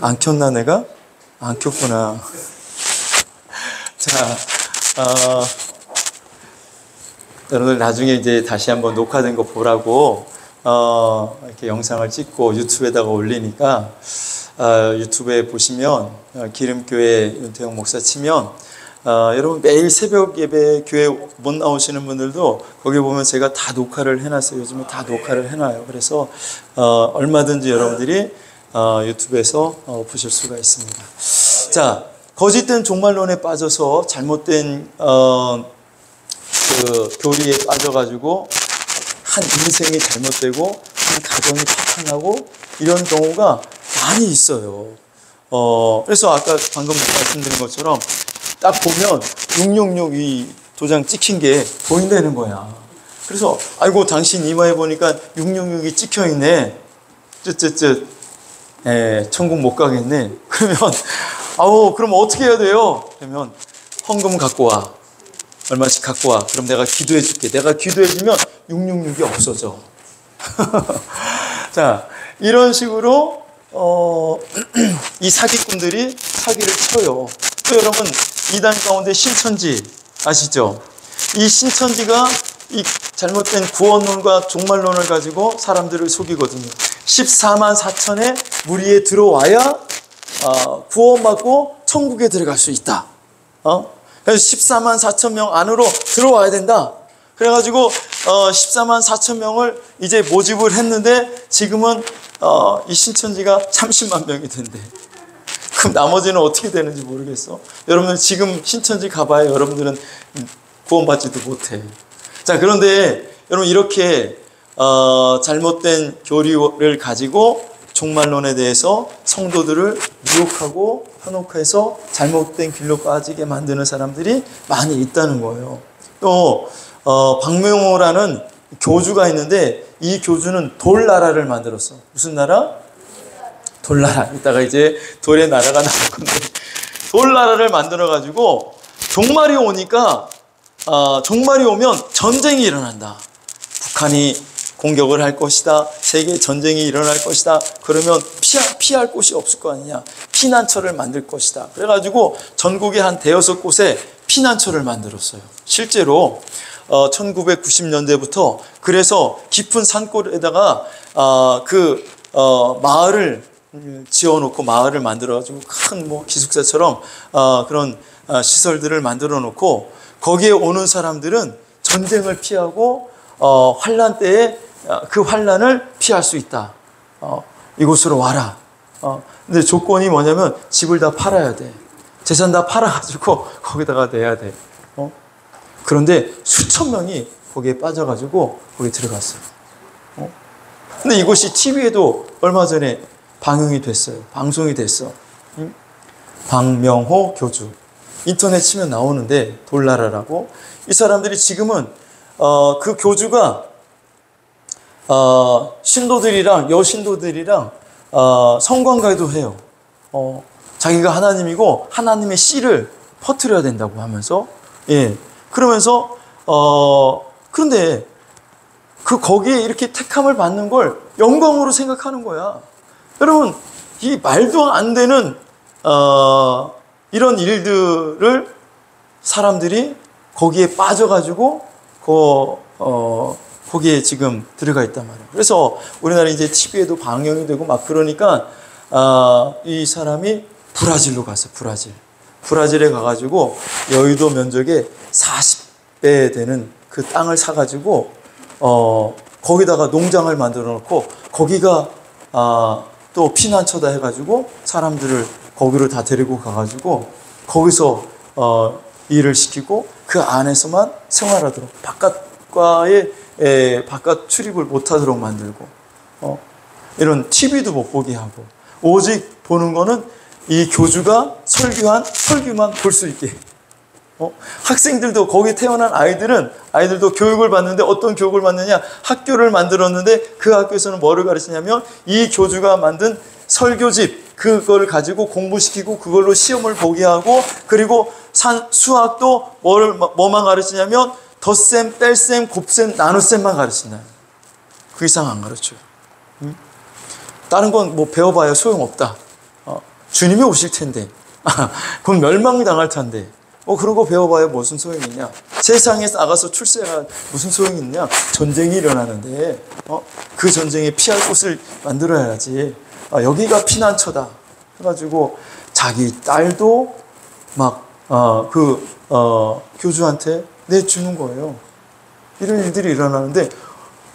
안 켰나 내가? 안 켰구나. 자, 여러분들 나중에 이제 다시 한번 녹화된 거 보라고 이렇게 영상을 찍고 유튜브에다가 올리니까 유튜브에 보시면 기름교회 윤태영 목사 치면 여러분 매일 새벽 예배 교회 못 나오시는 분들도 거기 보면 제가 다 녹화를 해놨어요. 요즘에 다 녹화를 해놔요. 그래서 얼마든지 여러분들이 유튜브에서 보실 수가 있습니다. 자, 거짓된 종말론에 빠져서 잘못된 그 교리에 빠져가지고 한 인생이 잘못되고 한 가정이 파탄나고 이런 경우가 많이 있어요. 그래서 아까 방금 말씀드린 것처럼 딱 보면 666 이 도장 찍힌 게 보인다는 거야. 그래서 아이고 당신 이마에 보니까 666이 찍혀 있네. 쯧쯧쯧. 천국 못 가겠네. 그러면 그럼 어떻게 해야 돼요? 그러면 헌금 갖고 와. 얼마씩 갖고 와. 그럼 내가 기도해 줄게. 내가 기도해 주면 666이 없어져. 자, 이런 식으로 이 사기꾼들이 사기를 쳐요. 또 여러분 이단 가운데 신천지 아시죠? 이 신천지가 이 잘못된 구원론과 종말론을 가지고 사람들을 속이거든요. 14만 4천의 무리에 들어와야 구원받고 천국에 들어갈 수 있다. 그래서 14만 4천 명 안으로 들어와야 된다. 그래가지고 14만 4천 명을 이제 모집을 했는데 지금은 이 신천지가 30만 명이 된대. 그럼 나머지는 어떻게 되는지 모르겠어. 여러분들 지금 신천지 가봐야 여러분들은 구원받지도 못해. 자, 그런데 여러분 이렇게 잘못된 교리를 가지고 종말론에 대해서 성도들을 미혹하고 현혹해서 잘못된 길로 빠지게 만드는 사람들이 많이 있다는 거예요. 또 박명호라는 교주가 있는데 이 교주는 돌나라를 만들었어. 무슨 나라? 돌나라. 이따가 이제 돌의 나라가 나올 건데 돌나라를 만들어가지고 종말이 오니까 종말이 오면 전쟁이 일어난다. 북한이 공격을 할 것이다. 세계 전쟁이 일어날 것이다. 그러면 피할 곳이 없을 거 아니냐. 피난처를 만들 것이다. 그래가지고 전국에 한 대여섯 곳에 피난처를 만들었어요. 실제로 1990년대부터 그래서 깊은 산골에다가 마을을 지어놓고 마을을 만들어가지고 큰 뭐 기숙사처럼 그런 시설들을 만들어 놓고 거기에 오는 사람들은 전쟁을 피하고 환란 때에 그 환란을 피할 수 있다. 이곳으로 와라. 근데 조건이 뭐냐면 집을 다 팔아야 돼. 재산 다 팔아가지고 거기다가 내야 돼. 그런데 수천 명이 거기에 빠져가지고 거기에 들어갔어요. 근데 이곳이 TV에도 얼마 전에 방영이 됐어요. 방송이 됐어. 박명호 교주. 인터넷 치면 나오는데 돌나라라고. 이 사람들이 지금은 그 교주가 신도들이랑 여신도들이랑 성관계도 해요. 자기가 하나님이고 하나님의 씨를 퍼뜨려야 된다고 하면서 그러면서 그런데 거기에 이렇게 택함을 받는 걸 영광으로 생각하는 거야. 여러분 이 말도 안 되는 이런 일들을 사람들이 거기에 빠져가지고 거기에 지금 들어가 있단 말이에요. 그래서 우리나라 이제 TV에도 방영이 되고 막 그러니까 이 사람이 브라질로 갔어요. 브라질에 가가지고 여의도 면적의 40배 되는 그 땅을 사가지고 거기다가 농장을 만들어 놓고 거기가 또 피난처다 해가지고 사람들을 거기로 다 데리고 가가지고 거기서 일을 시키고 그 안에서만 생활하도록 바깥 출입을 못하도록 만들고 이런 TV도 못 보게 하고 오직 보는 거는 이 교주가 설교만 볼 수 있게. 학생들도 거기 태어난 아이들도 교육을 받는데 어떤 교육을 받느냐? 학교를 만들었는데 그 학교에서는 뭐를 가르치냐면 이 교주가 만든 설교집 그걸 가지고 공부시키고 그걸로 시험을 보게 하고 그리고 수학도 뭐만 가르치냐면 덧셈, 뺄셈, 곱셈, 나눗셈만 가르친다. 그 이상 안 가르쳐요. 다른 건 뭐 배워봐야 소용없다. 주님이 오실 텐데, 곧 멸망이 당할 텐데, 그런 거 배워봐야 무슨 소용이 있냐? 세상에 나가서 출세가 무슨 소용이 있냐? 전쟁이 일어나는데, 그 전쟁에 피할 곳을 만들어야지. 여기가 피난처다. 해가지고 자기 딸도 막, 교주한테 내주는 거예요. 이런 일들이 일어나는데,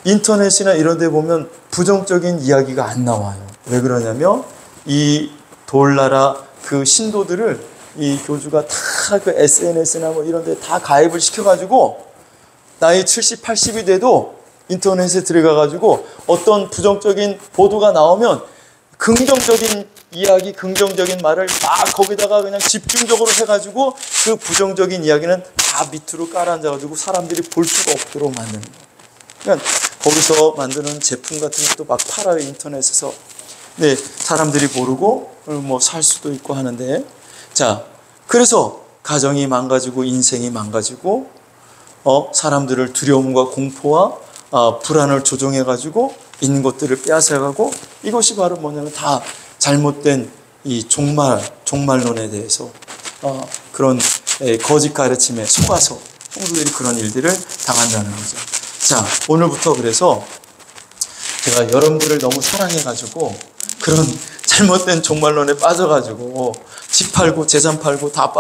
인터넷이나 이런 데 보면 부정적인 이야기가 안 나와요. 왜 그러냐면, 이 돌나라 그 신도들을 이 교주가 다 그 SNS나 뭐 이런 데 다 가입을 시켜가지고, 나이 70, 80이 돼도 인터넷에 들어가가지고 어떤 부정적인 보도가 나오면 긍정적인 이야기, 긍정적인 말을 막 거기다가 그냥 집중적으로 해가지고 그 부정적인 이야기는 다 밑으로 깔아앉아가지고 사람들이 볼 수가 없도록 만드는 거예요. 그러니까 거기서 만드는 제품 같은 것도 막 팔아요, 인터넷에서. 네, 사람들이 모르고 뭐 살 수도 있고 하는데, 자, 그래서 가정이 망가지고 인생이 망가지고 사람들을 두려움과 공포와 불안을 조종해가지고 있는 것들을 빼앗아가고, 이것이 바로 뭐냐면 다 잘못된 이 종말론에 대해서 그런 거짓 가르침에 속아서 성도들이 그런 일들을 당한다는 거죠. 자, 오늘부터 그래서 제가 여러분들을 너무 사랑해가지고 그런 잘못된 종말론에 빠져가지고 집 팔고 재산 팔고 다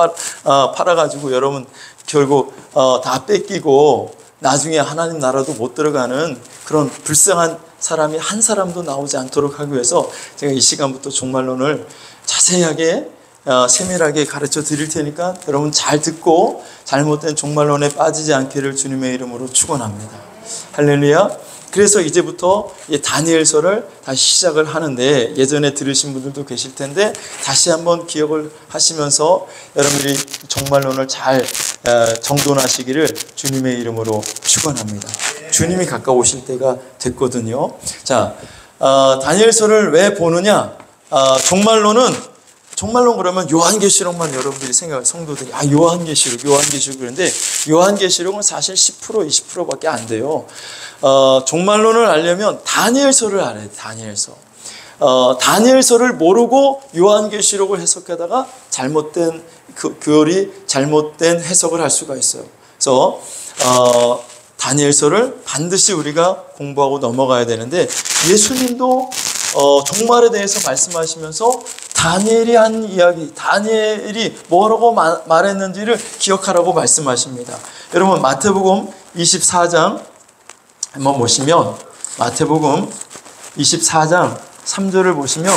팔아가지고 여러분 결국 다 뺏기고 나중에 하나님 나라도 못 들어가는 그런 불쌍한 사람이 한 사람도 나오지 않도록 하기 위해서 제가 이 시간부터 종말론을 자세하게 세밀하게 가르쳐 드릴 테니까 여러분 잘 듣고 잘못된 종말론에 빠지지 않기를 주님의 이름으로 축원합니다. 할렐루야. 그래서 이제부터 다니엘서를 다시 시작을 하는데, 예전에 들으신 분들도 계실 텐데 다시 한번 기억을 하시면서 여러분들이 종말론을 잘 정돈하시기를 주님의 이름으로 축원합니다. 주님이 가까우실 때가 됐거든요. 자, 다니엘서를 왜 보느냐? 종말론 그러면 요한계시록만 여러분들이 생각해요. 성도들이 요한계시록 그런데 요한계시록은 사실 10% 20%밖에 안 돼요. 종말론을 알려면 다니엘서를 알아야 돼. 다니엘서를 모르고 요한계시록을 해석하다가 잘못된 교리, 잘못된 해석을 할 수가 있어요. 그래서 다니엘서를 반드시 우리가 공부하고 넘어가야 되는데, 예수님도 종말에 대해서 말씀하시면서 다니엘이 한 이야기, 다니엘이 뭐라고 말했는지를 기억하라고 말씀하십니다. 여러분 마태복음 24장 한번 보시면, 마태복음 24장 3절을 보시면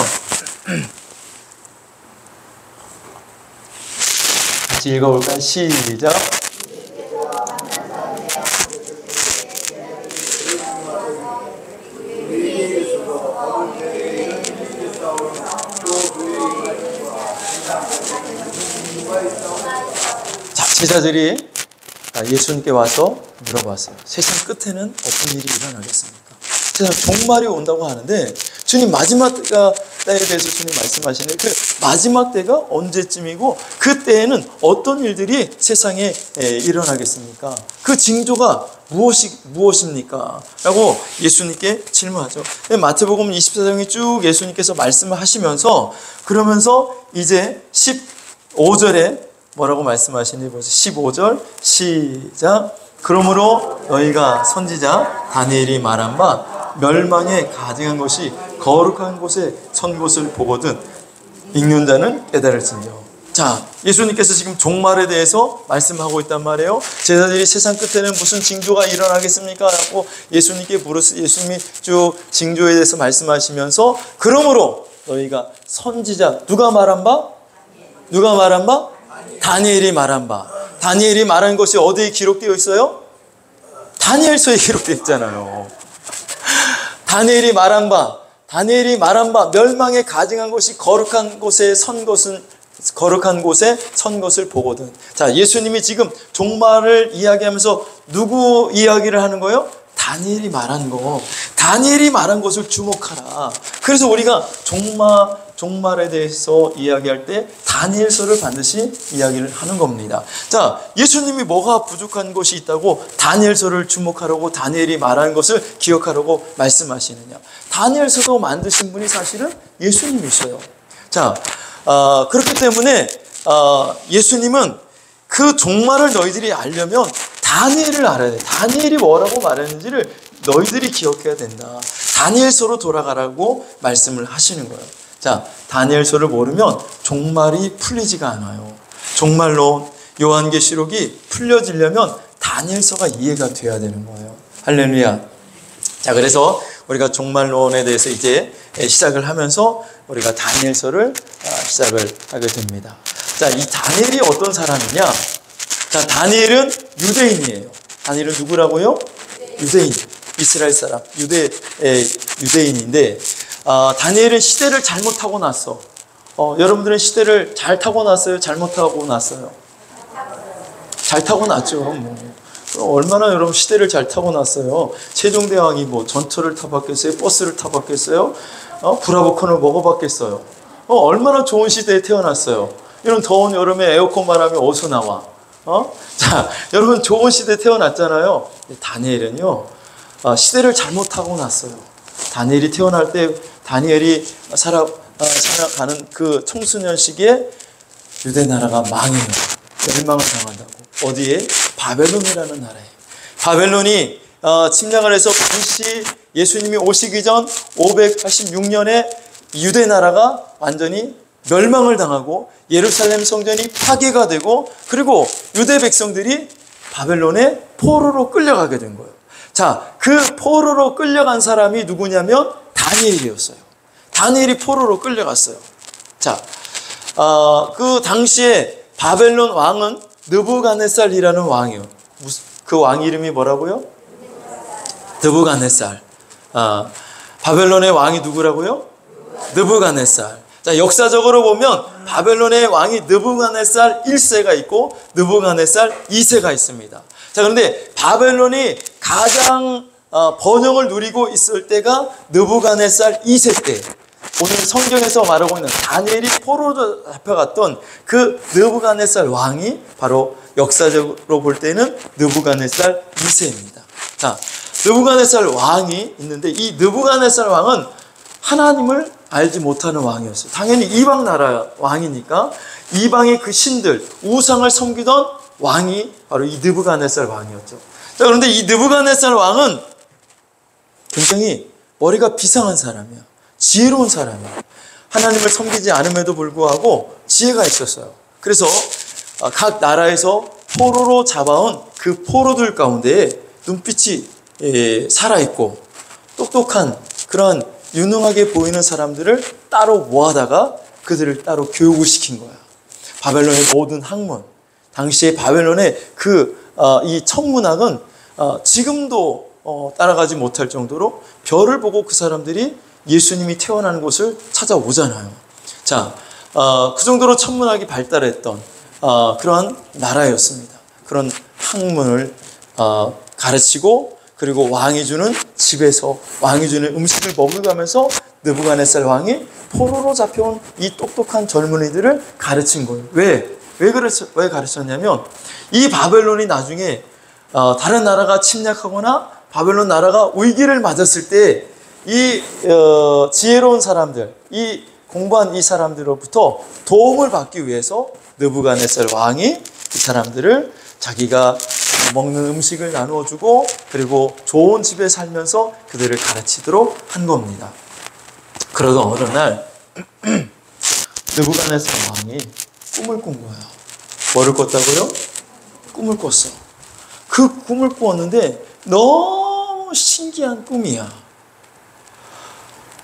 같이 읽어볼까요? 시작. 자, 제자들이 예수님께 와서 물어봤어요. 세상 끝에는 어떤 일이 일어나겠습니까? 세상 종말이 온다고 하는데, 주님 마지막 때에 대해서 주님 말씀하시는데, 그 마지막 때가 언제쯤이고 그때에는 어떤 일들이 세상에 일어나겠습니까? 그 징조가 무엇입니까? 라고 예수님께 질문하죠. 마태복음 24장에 쭉 예수님께서 말씀을 하시면서, 그러면서 이제 15절에 뭐라고 말씀하시는지 보세요. 15절 시작. 그러므로 너희가 선지자 다니엘이 말한 바 멸망에 가증한 것이 거룩한 곳에 선 것을 보거든 읽는 자는 깨달을지니요. 자, 예수님께서 지금 종말에 대해서 말씀하고 있단 말이에요. 제자들이 세상 끝에는 무슨 징조가 일어나겠습니까? 라고 예수님께 물었어요. 예수님이 쭉 징조에 대해서 말씀하시면서, 그러므로 너희가 선지자, 누가 말한 바? 다니엘이 말한 바. 다니엘이 말한 것이 어디에 기록되어 있어요? 다니엘서에 기록되어 있잖아요. 다니엘이 말한 바 멸망에 가증한 것이 거룩한 곳에 선 것을 보거든. 자, 예수님이 지금 종말을 이야기하면서 누구 이야기를 하는 거예요? 다니엘이 말한 것을 주목하라. 그래서 우리가 종말에 대해서 이야기할 때 다니엘서를 반드시 이야기를 하는 겁니다. 자, 예수님이 뭐가 부족한 것이 있다고 다니엘서를 주목하라고, 다니엘이 말한 것을 기억하라고 말씀하시느냐? 다니엘서도 만드신 분이 사실은 예수님이셔요. 자, 그렇기 때문에 예수님은 그 종말을 너희들이 알려면 다니엘을 알아야 돼. 다니엘이 뭐라고 말했는지를 너희들이 기억해야 된다. 다니엘서로 돌아가라고 말씀을 하시는 거예요. 자, 다니엘서를 모르면 종말이 풀리지가 않아요. 종말론 요한계시록이 풀려지려면 다니엘서가 이해가 돼야 되는 거예요. 할렐루야. 자, 그래서 우리가 종말론에 대해서 이제 시작을 하면서 우리가 다니엘서를 시작을 하게 됩니다. 자, 이 다니엘이 어떤 사람이냐? 자, 다니엘은 유대인이에요. 다니엘은 누구라고요? 유대인. 이스라엘 사람. 유대인인데, 다니엘은 시대를 잘못 타고 났어. 여러분들은 시대를 잘 타고 났어요? 잘못 타고 났어요? 잘 타고 났죠. 뭐. 얼마나 여러분 시대를 잘 타고 났어요. 세종대왕이 뭐 전철을 타봤겠어요? 버스를 타봤겠어요? 브라보콘을 먹어봤겠어요? 얼마나 좋은 시대에 태어났어요. 이런 더운 여름에 에어컨 바람이 어디서 나와? 자, 여러분 좋은 시대에 태어났잖아요. 다니엘은요, 시대를 잘못 타고 났어요. 다니엘이 태어날 때 다니엘이 살아가는 그 청소년 시기에 유대 나라가 망해요. 멸망을 당한다고. 어디에? 바벨론이라는 나라에. 바벨론이 침략을 해서 당시 예수님이 오시기 전 586년에 유대 나라가 완전히 멸망을 당하고 예루살렘 성전이 파괴가 되고 그리고 유대 백성들이 바벨론의 포로로 끌려가게 된 거예요. 자, 그 포로로 끌려간 사람이 누구냐면 다니엘이었어요. 다니엘이 포로로 끌려갔어요. 자, 그 당시에 바벨론 왕은 느부갓네살이라는 왕이요. 그 왕 이름이 뭐라고요? 느부갓네살. 바벨론의 왕이 누구라고요? 느부갓네살. 자, 역사적으로 보면 바벨론의 왕이 느부갓네살 1세가 있고 느부갓네살 2세가 있습니다. 자, 그런데 바벨론이 가장 번영을 누리고 있을 때가 느부갓네살 2세 때, 오늘 성경에서 말하고 있는 다니엘이 포로로 잡혀갔던 그 느부갓네살 왕이 바로 역사적으로 볼 때는 느부갓네살 2세입니다. 자, 느부갓네살 왕이 있는데 이 느부갓네살 왕은 하나님을 알지 못하는 왕이었어요. 당연히 이방 나라 왕이니까 이방의 그 신들, 우상을 섬기던 왕이 바로 이 느부갓네살 왕이었죠. 자, 그런데 이 느부갓네살 왕은 굉장히 머리가 비상한 사람이야. 지혜로운 사람이야. 하나님을 섬기지 않음에도 불구하고 지혜가 있었어요. 그래서 각 나라에서 포로로 잡아온 그 포로들 가운데 눈빛이 살아있고 똑똑한 그런 유능하게 보이는 사람들을 따로 모아다가 그들을 따로 교육을 시킨 거야. 바벨론의 모든 학문, 당시에 바벨론의 이 천문학은 지금도 따라가지 못할 정도로 별을 보고 그 사람들이 예수님이 태어나는 곳을 찾아오잖아요. 자, 그 정도로 천문학이 발달했던 그러한 나라였습니다. 그런 학문을 가르치고 그리고 왕이 주는 집에서 왕이 주는 음식을 먹어가면서 느부갓네살 왕이 포로로 잡혀온 이 똑똑한 젊은이들을 가르친 거예요. 왜 가르쳤냐면 이 바벨론이 나중에 다른 나라가 침략하거나 바벨론 나라가 위기를 맞았을 때 이 지혜로운 사람들, 이 공부한 이 사람들로부터 도움을 받기 위해서 느부갓네살 왕이 이 사람들을 자기가 먹는 음식을 나누어주고 그리고 좋은 집에 살면서 그들을 가르치도록 한 겁니다. 그러던 어느 날 느부갓네살 왕이 꿈을 꾼 거예요. 뭐를 꿨다고요? 꿈을 꿨어. 그 꿈을 꾸었는데 너무 신기한 꿈이야.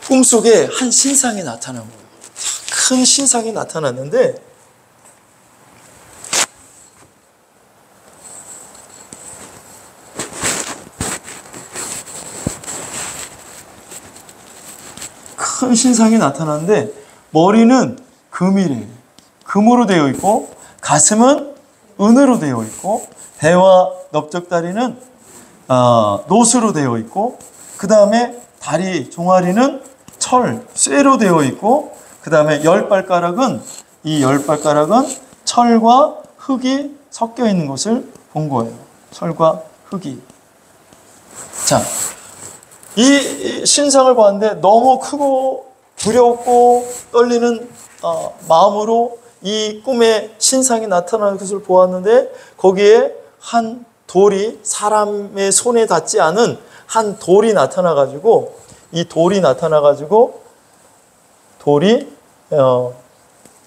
꿈속에 한 신상이 나타난 거예요. 큰 신상이 나타났는데 큰 신상이 나타났는데 머리는 금이래. 금으로 되어 있고 가슴은 은으로 되어 있고 배와 넓적다리는 노수로 되어 있고 그 다음에 다리 종아리는 쇠로 되어 있고 그 다음에 열 발가락은 철과 흙이 섞여 있는 것을 본 거예요. 철과 흙이. 자, 이 신상을 봤는데 너무 크고 두렵고 떨리는 마음으로 이 꿈에 신상이 나타나는 것을 보았는데 거기에 한 돌이 사람의 손에 닿지 않은 한 돌이 나타나가지고 이 돌이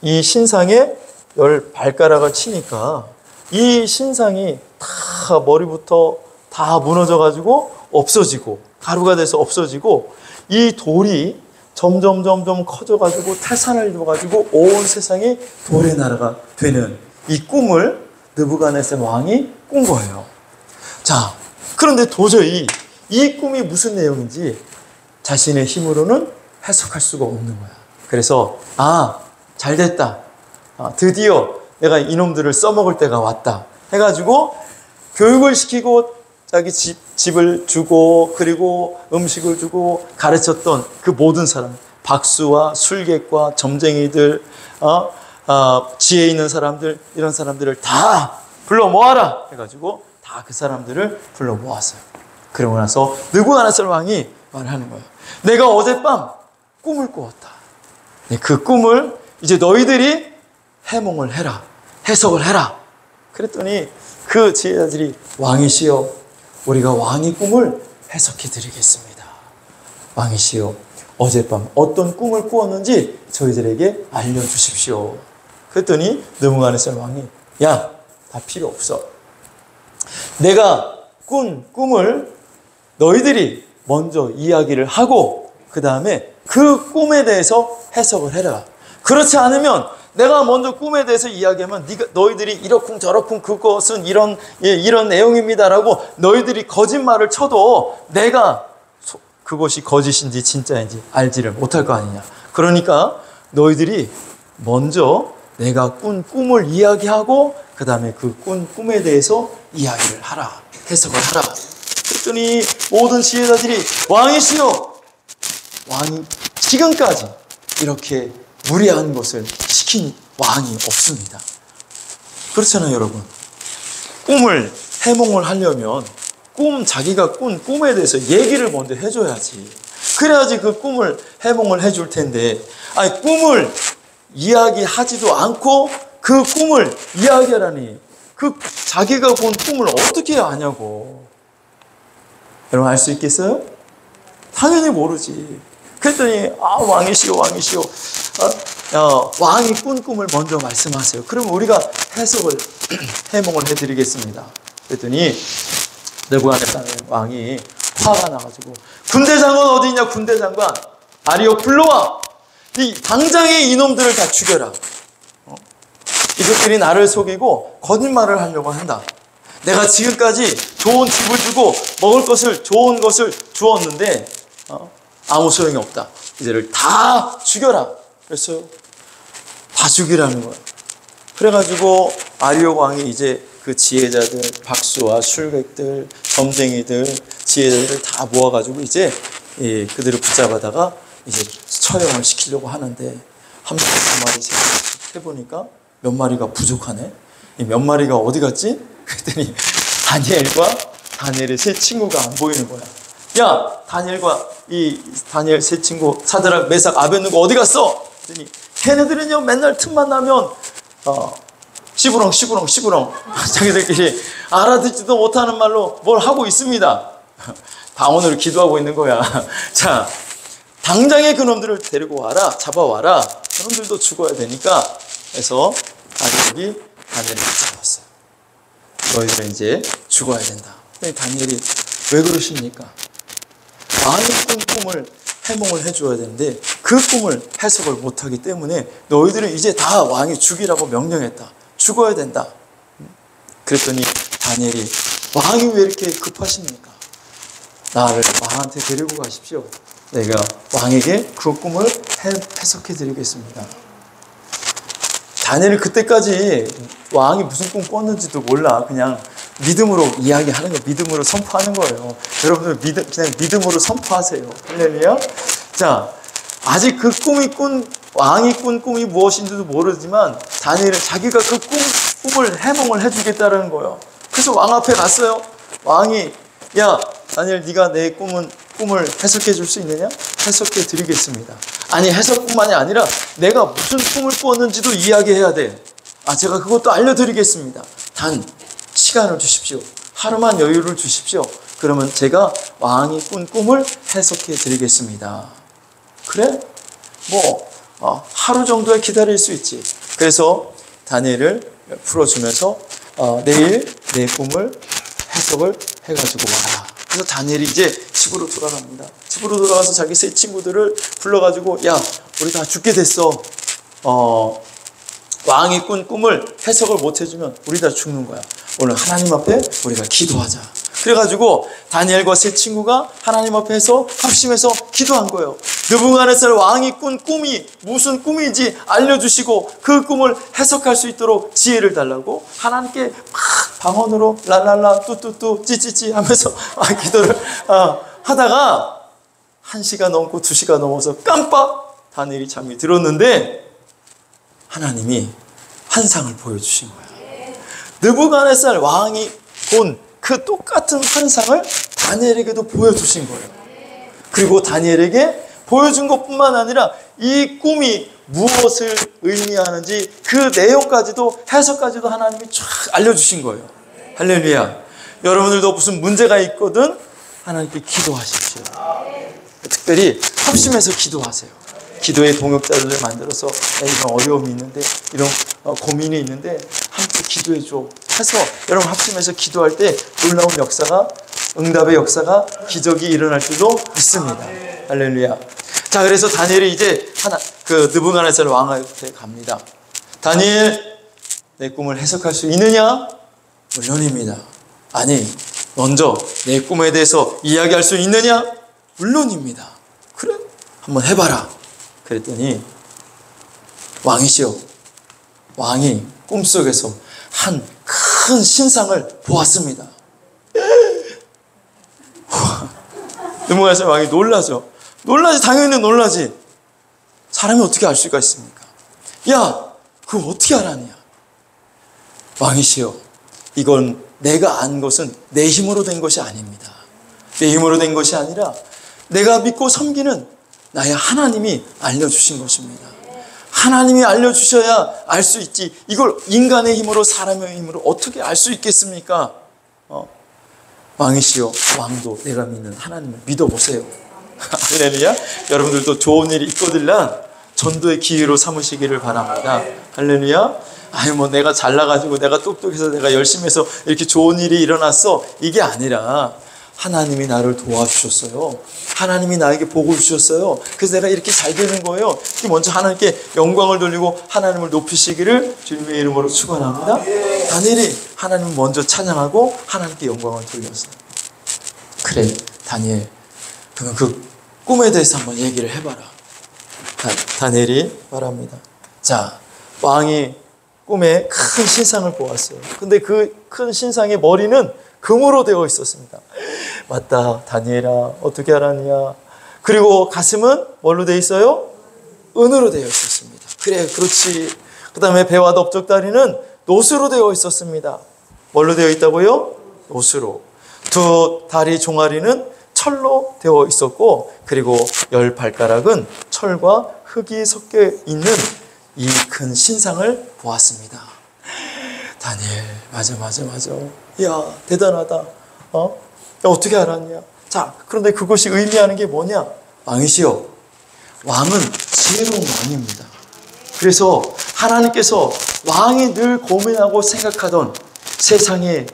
이 신상에 10발가락을 치니까 이 신상이 다 머리부터 다 무너져가지고 없어지고 가루가 돼서 없어지고 이 돌이 점점 커져가지고 태산을 이루어가지고 온 세상이 돌의 나라가 되는 이 꿈을 느부갓네살 왕이 꾼 거예요. 자, 그런데 도저히 이 꿈이 무슨 내용인지 자신의 힘으로는 해석할 수가 없는 거야. 그래서 잘 됐다. 드디어 내가 이놈들을 써먹을 때가 왔다. 해가지고 교육을 시키고 자기 집을 주고 그리고 음식을 주고 가르쳤던 그 모든 사람, 박수와 술객과 점쟁이들, 지혜 있는 사람들, 이런 사람들을 다 불러 모아라 해가지고 다 그 사람들을 불러 모았어요. 그러고 나서 느부갓네살 왕이 말하는 거예요. 내가 어젯밤 꿈을 꾸었다. 그 꿈을 이제 너희들이 해몽을 해라. 해석을 해라. 그랬더니 그 지혜자들이 왕이시여, 우리가 왕의 꿈을 해석해 드리겠습니다. 왕이시여, 어젯밤 어떤 꿈을 꾸었는지 저희들에게 알려주십시오. 그랬더니 느부갓네살 왕이 야, 다 필요 없어. 내가 꾼 꿈을 너희들이 먼저 이야기를 하고 그 다음에 그 꿈에 대해서 해석을 해라. 그렇지 않으면 내가 먼저 꿈에 대해서 이야기하면 너희들이 이러쿵 저러쿵 그것은 이런 내용입니다라고 너희들이 거짓말을 쳐도 내가 그것이 거짓인지 진짜인지 알지를 못할 거 아니냐. 그러니까 너희들이 먼저 내가 꾼 꿈을 이야기하고 그 다음에 그 꾼 꿈에 대해서 이야기를 하라. 해석을 하라. 그랬더니 모든 지혜자들이 왕이시여, 왕이 지금까지 이렇게 무례한 것을 시킨 왕이 없습니다. 그렇잖아요, 여러분. 꿈을 해몽을 하려면 자기가 꾼 꿈에 대해서 얘기를 먼저 해줘야지. 그래야지 그 꿈을 해몽을 해줄 텐데, 꿈을 이야기하지도 않고 그 꿈을 이야기하라니, 그 자기가 본 꿈을 어떻게 아냐고. 여러분 알 수 있겠어요? 당연히 모르지. 그랬더니 왕이시오, 왕이시오. 왕이 꾼 꿈을 먼저 말씀하세요. 그럼 우리가 해석을 해몽을 해드리겠습니다. 그랬더니 느부갓네살 왕이 화가 나가지고 군대 장관 어디 있냐, 군대 장관. 아리오 불러와. 당장에 이놈들을 다 죽여라. 이것들이 나를 속이고 거짓말을 하려고 한다. 내가 지금까지 좋은 집을 주고 먹을 것을, 좋은 것을 주었는데 아무 소용이 없다. 이들을 다 죽여라. 그랬어요. 다 죽이라는 거야. 그래가지고 아리오 왕이 이제 그 지혜자들, 박수와 술객들, 점쟁이들, 지혜자들을 다 모아가지고 이제 그들을 붙잡아다가 이제 처형을 시키려고 하는데 한 마리 해보니까 몇 마리가 부족하네. 이 몇 마리가 어디 갔지? 그랬더니 다니엘의 세 친구가 안 보이는 거야. 야, 다니엘 세 친구 사드락, 메삭, 아벳느고 어디 갔어? 그랬더니 걔네들은요 맨날 틈만 나면 시부렁 자기들끼리 알아듣지도 못하는 말로 뭘 하고 있습니다. 방언으로 기도하고 있는 거야. 자, 당장에 그놈들을 데리고 와라, 잡아와라. 그놈들도 죽어야 되니까. 그래서 다니엘을 잡았어요. 너희들은 이제 죽어야 된다. 다니엘이 왜 그러십니까? 왕이 꾼 꿈을 해몽을 해줘야 되는데 그 꿈을 해석을 못하기 때문에 너희들은 이제 다 왕이 죽이라고 명령했다. 죽어야 된다. 그랬더니 다니엘이 왕이 왜 이렇게 급하십니까? 나를 왕한테 데리고 가십시오. 내가 왕에게 그 꿈을 해석해 드리겠습니다. 다니엘은 그때까지 왕이 무슨 꿈 꿨는지도 몰라. 그냥 믿음으로 이야기하는 거예요. 믿음으로 선포하는 거예요. 여러분들 그냥 믿음으로 선포하세요. 할렐루야. 자, 아직 그 왕이 꾼 꿈이 무엇인지도 모르지만 다니엘은 자기가 그 꿈을 해몽을 해주겠다는 거예요. 그래서 왕 앞에 갔어요. 왕이 야, 다니엘 네가 내 꿈을 해석해 줄 수 있느냐? 해석해 드리겠습니다. 아니, 해석뿐만이 아니라 내가 무슨 꿈을 꾸었는지도 이야기해야 돼. 제가 그것도 알려드리겠습니다. 단 시간을 주십시오. 하루만 여유를 주십시오. 그러면 제가 왕이 꾼 꿈을 해석해 드리겠습니다. 그래? 하루 정도에 기다릴 수 있지. 그래서 다니엘을 풀어주면서 내일 내 꿈을 해석을 해가지고 와라. 그래서 다니엘이 이제 집으로 돌아갑니다. 집으로 돌아가서 자기 세 친구들을 불러가지고, 야, 우리 다 죽게 됐어. 왕이 꾼 꿈을 해석을 못 해주면 우리 다 죽는 거야. 오늘 하나님 앞에 우리가 기도하자. 그래가지고 다니엘과 세 친구가 하나님 앞에서 합심해서 기도한 거예요. 느부갓네살 왕이 꾼 꿈이 무슨 꿈인지 알려주시고 그 꿈을 해석할 수 있도록 지혜를 달라고 하나님께 막 방언으로 랄랄라 뚜뚜뚜 찌찌찌 하면서 기도를 하다가 1시가 넘고 2시가 넘어서 깜빡 다니엘이 잠이 들었는데 하나님이 환상을 보여주신 거예요. 느부갓네살 왕이 본 그 똑같은 환상을 다니엘에게도 보여주신 거예요. 그리고 다니엘에게 보여준 것뿐만 아니라 이 꿈이 무엇을 의미하는지 그 내용까지도 해석까지도 하나님이 쫙 알려주신 거예요. 할렐루야. 여러분들도 무슨 문제가 있거든 하나님께 기도하십시오. 특별히 합심해서 기도하세요. 기도의 동역자들을 만들어서 이런 어려움이 있는데 이런 고민이 있는데 함께 기도해줘 해서 여러분 합심해서 기도할 때 놀라운 역사가 응답의 역사가 기적이 일어날 줄도 믿습니다. 할렐루야. 자, 그래서 다니엘이 이제 느부갓네살 왕한테 갑니다. 다니엘, 내 꿈을 해석할 수 있느냐? 물론입니다. 아니, 먼저 내 꿈에 대해서 이야기할 수 있느냐? 물론입니다. 그래? 한번 해봐라. 그랬더니 왕이시여, 왕이 꿈속에서 한 큰 신상을 보았습니다. 느부갓네살 왕이 놀라죠. 놀라지, 당연히 놀라지. 사람이 어떻게 알 수가 있습니까? 야, 그거 어떻게 알았냐? 왕이시여, 이건 내가 안 것은 내 힘으로 된 것이 아닙니다. 내 힘으로 된 것이 아니라 내가 믿고 섬기는 나의 하나님이 알려주신 것입니다. 하나님이 알려주셔야 알 수 있지. 이걸 인간의 힘으로 사람의 힘으로 어떻게 알 수 있겠습니까? 왕이시여, 왕도 내가 믿는 하나님을 믿어보세요. 할렐루야. 여러분들도 좋은 일이 있거들라 전도의 기회로 삼으시기를 바랍니다. 할렐루야. 내가 잘나가지고 내가 똑똑해서 내가 열심히 해서 이렇게 좋은 일이 일어났어, 이게 아니라 하나님이 나를 도와주셨어요. 하나님이 나에게 복을 주셨어요. 그래서 내가 이렇게 잘 되는 거예요. 먼저 하나님께 영광을 돌리고 하나님을 높이시기를 주님의 이름으로 축원합니다. 다니엘이 하나님을 먼저 찬양하고 하나님께 영광을 돌렸어요. 그래, 다니엘, 그러면 그 꿈에 대해서 한번 얘기를 해봐라. 다니엘이 말합니다. 자, 왕이 꿈에 큰 신상을 보았어요. 근데 그 큰 신상의 머리는 금으로 되어 있었습니다. 맞다, 다니엘아, 어떻게 알았냐? 그리고 가슴은 뭘로 되어 있어요? 은으로 되어 있었습니다. 그래, 그렇지. 그 다음에 배와 넓적다리는 노수로 되어 있었습니다. 뭘로 되어 있다고요? 노수로. 두 다리 종아리는 철로 되어 있었고, 그리고 10발가락은 철과 흙이 섞여 있는 이 큰 신상을 보았습니다. 다니엘, 맞아. 야, 대단하다. 야, 어떻게 알았냐? 자, 그런데 그것이 의미하는 게 뭐냐? 왕이시여, 왕은 지혜로운 왕입니다. 그래서 하나님께서 왕이 늘 고민하고 생각하던 세상의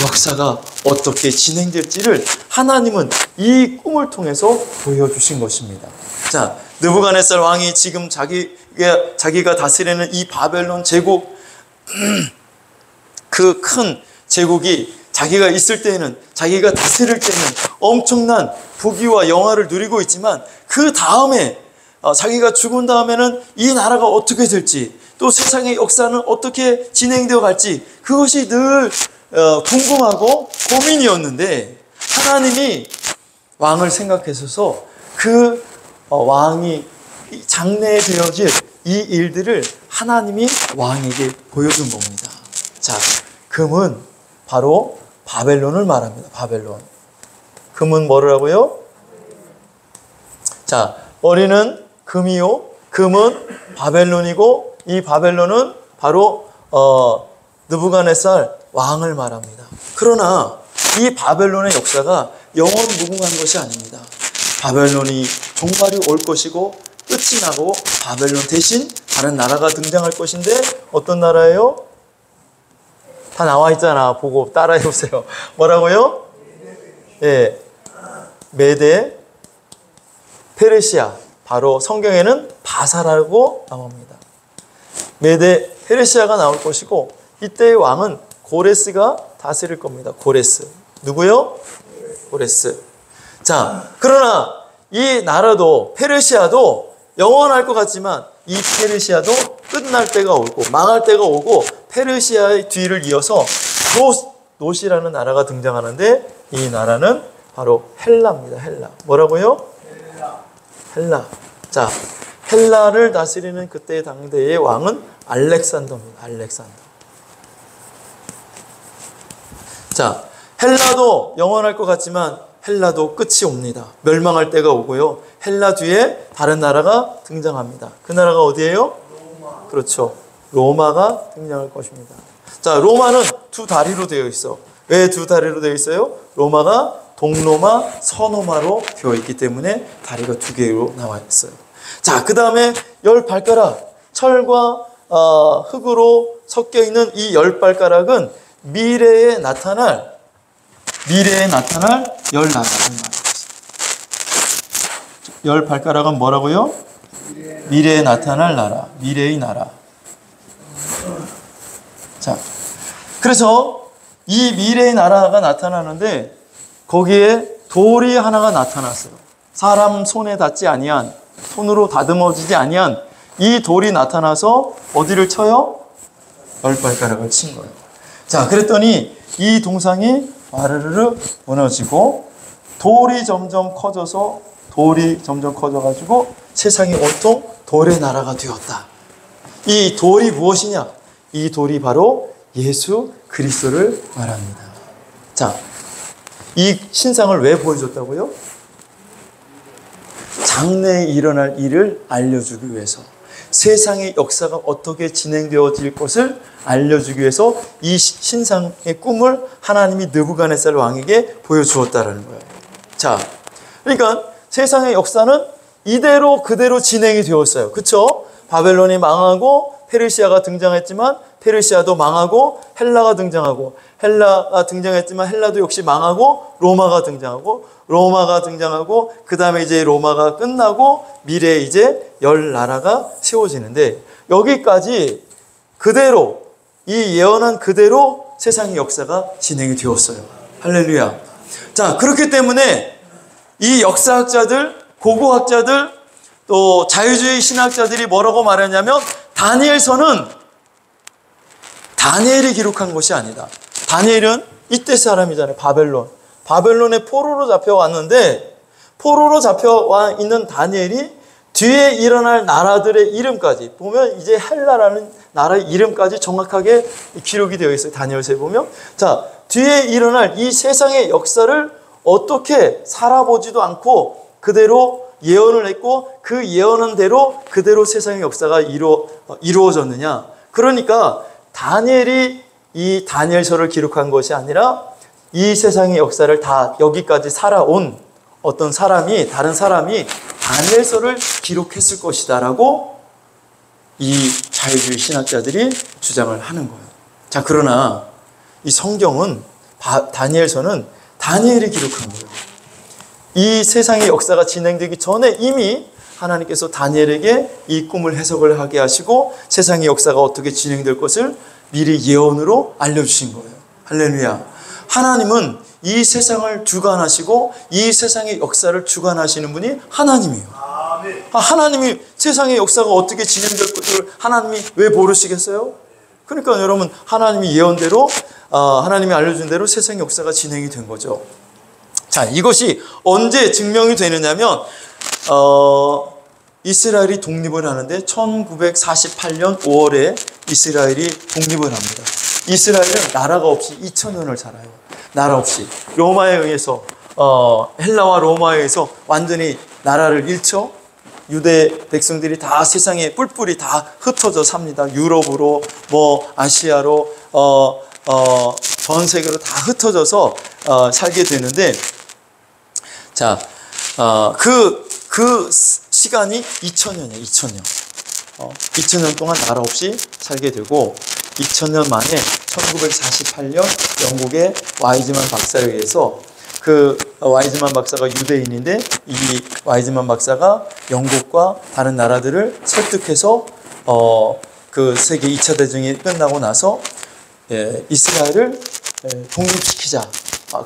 역사가 어떻게 진행될지를 하나님은 이 꿈을 통해서 보여주신 것입니다. 자, 느부갓네살 왕이 지금 자기가 다스리는 이 바벨론 제국, 그 큰 제국이 자기가 있을 때에는, 자기가 다스릴 때는 엄청난 부귀와 영화를 누리고 있지만, 그 다음에 자기가 죽은 다음에는 이 나라가 어떻게 될지, 또 세상의 역사는 어떻게 진행되어 갈지, 그것이 늘 궁금하고 고민이었는데, 하나님이 왕을 생각하셔서 그 왕이 장래되어질 이 일들을 하나님이 왕에게 보여준 겁니다. 자, 금은 바로 바벨론을 말합니다. 바벨론. 금은 뭐라고요? 자, 머리는 금이요. 금은 바벨론이고 이 바벨론은 바로 느부갓네살 왕을 말합니다. 그러나 이 바벨론의 역사가 영원 무궁한 것이 아닙니다. 바벨론이 종말이 올 것이고 끝이 나고 바벨론 대신 다른 나라가 등장할 것인데 어떤 나라예요? 다 나와 있잖아. 보고 따라해 보세요. 뭐라고요? 예, 메데 페르시아. 바로 성경에는 바사라고 나옵니다. 메데 페르시아가 나올 것이고 이때의 왕은 고레스가 다스릴 겁니다. 고레스. 누구요? 고레스. 자, 그러나 이 나라도 페르시아도 영원할 것 같지만 이 페르시아도 끝날 때가 오고 망할 때가 오고 페르시아의 뒤를 이어서 노시라는 나라가 등장하는데 이 나라는 바로 헬라입니다. 헬라. 뭐라고요? 헬라. 자, 헬라를 다스리는 그때 당대의 왕은 알렉산더입니다. 알렉산더. 자, 헬라도 영원할 것 같지만 헬라도 끝이 옵니다. 멸망할 때가 오고요. 헬라 뒤에 다른 나라가 등장합니다. 그 나라가 어디예요? 로마. 그렇죠. 로마가 등장할 것입니다. 자, 로마는 두 다리로 되어 있어. 왜 두 다리로 되어 있어요? 로마가 동로마, 서로마로 되어 있기 때문에 다리가 두 개로 나와 있어요. 자, 그 다음에 10발가락, 철과 흙으로 섞여 있는 이 10발가락은 미래에 나타날 10나라를 말합니다. 10발가락은 뭐라고요? 미래에 나타날 나라, 미래의 나라. 자, 그래서 이 미래의 나라가 나타나는데 거기에 돌이 하나가 나타났어요. 사람 손에 닿지 아니한, 손으로 다듬어지지 아니한 이 돌이 나타나서 어디를 쳐요? 10발가락을 친 거예요. 자, 그랬더니 이 동상이 와르르르 무너지고 돌이 점점 커져가지고 세상이 온통 돌의 나라가 되었다. 이 돌이 무엇이냐? 이 돌이 바로 예수 그리스도를 말합니다. 자, 이 신상을 왜 보여줬다고요? 장래에 일어날 일을 알려주기 위해서, 세상의 역사가 어떻게 진행되어질 것을 알려주기 위해서 이 신상의 꿈을 하나님이 느부갓네살 왕에게 보여주었다라는 거예요. 자, 그러니까 세상의 역사는 이대로 그대로 진행이 되었어요. 그렇죠? 바벨론이 망하고 페르시아가 등장했지만 페르시아도 망하고 헬라가 등장하고 헬라가 등장했지만 헬라도 역시 망하고 로마가 등장하고 그 다음에 이제 로마가 끝나고 미래에 이제 10나라가 세워지는데 여기까지 그대로 이 예언한 그대로 세상의 역사가 진행이 되었어요. 할렐루야. 자, 그렇기 때문에 이 역사학자들, 고고학자들, 또 자유주의 신학자들이 뭐라고 말하냐면 다니엘서는 다니엘이 기록한 것이 아니다. 다니엘은 이때 사람이잖아요. 바벨론의 포로로 잡혀왔는데 포로로 잡혀와 있는 다니엘이 뒤에 일어날 나라들의 이름까지 보면 이제 헬라라는 나라의 이름까지 정확하게 기록이 되어 있어요. 다니엘서에 보면. 자, 뒤에 일어날 이 세상의 역사를 어떻게 살아보지도 않고 그대로 예언을 했고 그 예언한 대로 그대로 세상의 역사가 이루어졌느냐. 그러니까 다니엘이 이 다니엘서를 기록한 것이 아니라 이 세상의 역사를 다 여기까지 살아온 어떤 사람이, 다른 사람이 다니엘서를 기록했을 것이다라고 이 자유주의 신학자들이 주장을 하는 거예요. 자, 그러나 이 성경은 다니엘서는 다니엘이 기록한 거예요. 이 세상의 역사가 진행되기 전에 이미 하나님께서 다니엘에게 이 꿈을 해석을 하게 하시고 세상의 역사가 어떻게 진행될 것을 미리 예언으로 알려주신 거예요. 할렐루야. 하나님은 이 세상을 주관하시고 이 세상의 역사를 주관하시는 분이 하나님이에요. 하나님이 세상의 역사가 어떻게 진행될 것을 하나님이 왜 모르시겠어요? 그러니까 여러분, 하나님이 예언대로 하나님이 알려준 대로 세상의 역사가 진행이 된 거죠. 자, 이것이 언제 증명이 되느냐면 이스라엘이 독립을 하는데 1948년 5월에 이스라엘이 독립을 합니다. 이스라엘은 나라가 없이 2000년을 살아요. 나라 없이. 로마에 의해서 헬라와 로마에 의해서 완전히 나라를 잃죠. 유대 백성들이 다 세상에 뿔뿔이 다 흩어져 삽니다. 유럽으로 뭐 아시아로 전 세계로 다 흩어져서 살게 되는데, 자, 그 시간이 2000년이에요. 2000년. 2000년 동안 나라 없이 살게 되고, 2000년 만에 1948년 영국의 와이즈만 박사에 의해서, 그 와이즈만 박사가 유대인인데 이 와이즈만 박사가 영국과 다른 나라들을 설득해서 그 세계 2차 대전이 끝나고 나서 이스라엘을 독립시키자.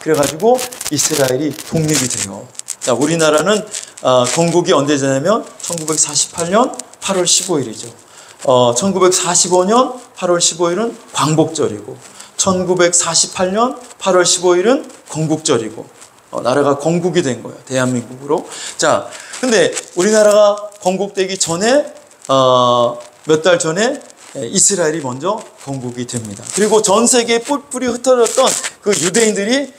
그래가지고 이스라엘이 독립이 돼요. 자, 우리나라는 건국이 언제 되냐면 1948년 8월 15일이죠. 1945년 8월 15일은 광복절이고, 1948년 8월 15일은 건국절이고, 나라가 건국이 된 거예요. 대한민국으로. 자, 근데 우리나라가 건국되기 전에 몇 달 전에 이스라엘이 먼저 건국이 됩니다. 그리고 전 세계에 뿔뿔이 흩어졌던 그 유대인들이